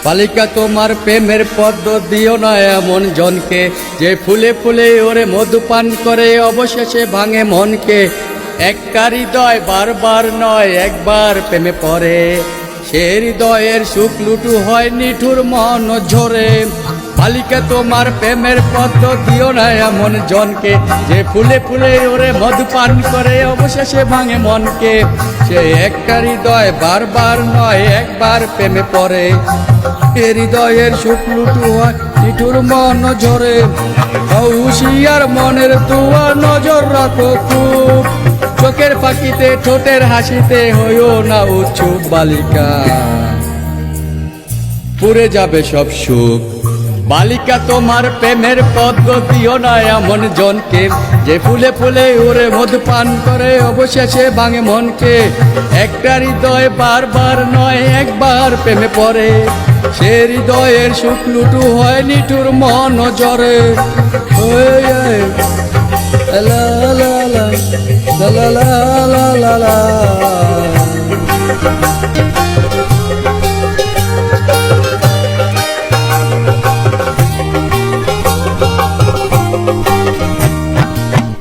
বালিকা তোমার প্রেমের পদ্ম দিও না এমন জনকে, যে ফুলে ফুলে ওরে মধুপান করে অবশেষে ভাঙে মনকে। একটা হৃদয় বারবার নয় একবার প্রেমে পড়ে, সে হৃদয়ের সুখ লুটু হয় নিঠুর মন ঝরে। বালিকা তোমার প্রেমের পদ্ম দিও না এমন জনকে, যে ফুলে ফুলে ওরে মধুপান করে অবশেষে ভাঙে মনকে। সে একটা হৃদয় বারবার নয় একবার প্রেমে পড়ে, এ হৃদয়ের সুখ লুটু হয় নিঠুর মন ঝরে। হুঁশিয়ার মনের তুয়া নজর রাখো খুব, চোখের পাখিতে ঠোঁটের হাসিতে হইও না উৎসুক বালিকা, পুড়ে যাবে সব সুখ। বালিকা তোমার প্রেমের পদ্ম দিও না এমন জনকে, যে ফুলে ফুলে ওরে মধুপান করে অবশেষে ভাঙে মনকে। একটা হৃদয় বারবার নয় একবার প্রেমে পড়ে, সে হৃদয়ের সুখ লুটু হয় নিঠুর মন ঝরে। লা লা লা লা লা লা লা লা।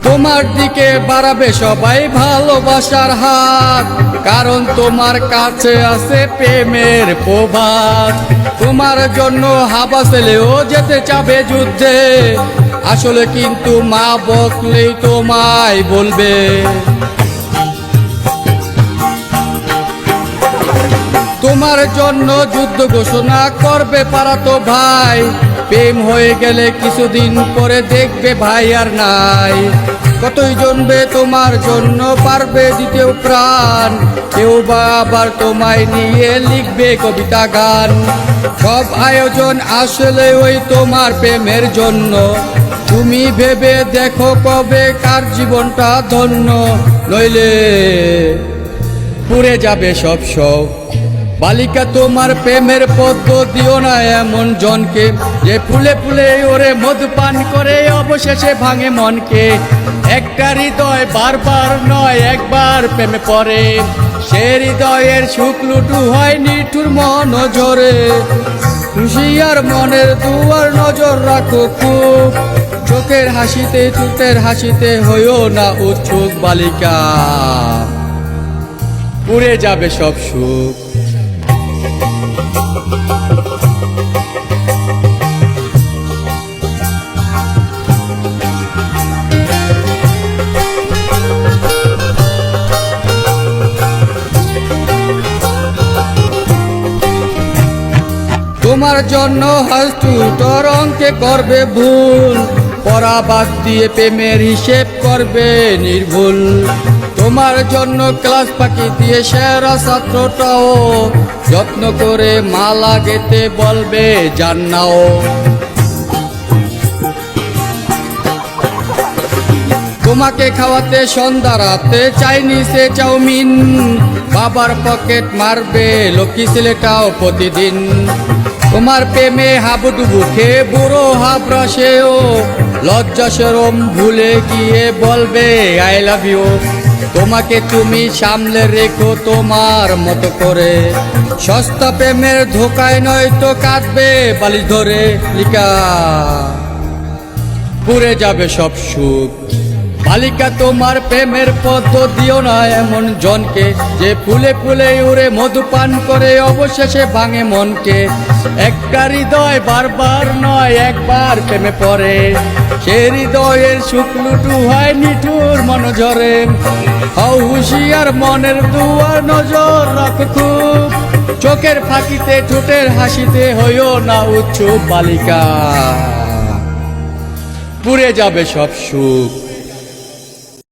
তোমার দিকে বাড়াবে সবাই ভালোবাসার হাত, কারণ তোমার কাছে আছে প্রেমের প্রভাত। তোমার জন্য হাবা ছেলেও যেতে চাবে যুদ্ধে, আসলে কিন্তু মা বকলেই তোমায় বলবে। তোমার জন্য যুদ্ধ ঘোষণা করবে পারা তো ভাই, প্রেম হয়ে গেলে কিছুদিন পরে দেখবে ভাই আর নাই। কতই জনবে তোমার জন্য পারবে দিতেও প্রাণ, কেউ বা আবার তোমায় নিয়ে লিখবে কবিতা গান। সব আয়োজন আসলে ওই তোমার প্রেমের জন্য, তুমি ভেবে দেখো কবে কার জীবনটা ধন্য, নইলে পুড়ে যাবে সব শখ। বালিকা তোমার প্রেমের পদ্ম দিও না এমন জনকে, যে ফুলে ফুলে ওরে মধুপান করে অবশেষে ভাঙে মনকে। একটা হৃদয় বারবার নয় একবার প্রেমে পড়ে, সে হৃদয়ের সুখ লুটু হয় নিঠুর মন ঝরে। হুঁশিয়ার মনের দুয়ার নজর রাখো খুব, চোখের হাসিতে ঠোঁটের হাসিতে হইও না উৎসুক বালিকা, পুড়ে যাবে সব সুখ। তোমার জন্য হাসটুটোর অঙ্কে করবে ভুল, পড়া বাদ দিয়ে প্রেমের হিসেব করবে নির্ভুল। তোমার জন্য ক্লাস ফাঁকি দিয়ে সেরা ছাত্রটাও যত্ন করে মালা গেতে বলবে জান্নাও। তোমাকে খাওয়াতে সন্ধ্যা রাতে চাইনিজে চাউমিন, বাবার পকেট মারবে লক্ষ্মী ছেলেটাও প্রতিদিন। তোমার প্রেমে হাবুডুবু খেয়ে বুড়ো হাবড়া সেও লজ্জা শরম ভুলে গিয়ে বলবে আই লাভ ইউ। তোমাকে তুমি সামলে রেখো তোমার মতো করে, সস্তা প্রেমের ধোকায় নয় তো কাঁদবে বালিশ ধরে লিকা, পুড়ে যাবে সব সুখ। বালিকা তোমার প্রেমের পদ্ম দিও না এমন জনকে, যে ফুলে ফুলে উড়ে মধুপান করে অবশেষে ভাঙে মনকে। একটা হৃদয় বারবার নয় একবার প্রেমে পড়ে, সে হৃদয়ের সুখ লুটু হয় নিঠুর মন ঝরে। হুঁশিয়ার মনের দুয়ার নজর রাখো খুব, চোখের ফাঁকিতে ঠোঁটের হাসিতে হইও না উৎসুক বালিকা, পুড়ে যাবে সব সুখ।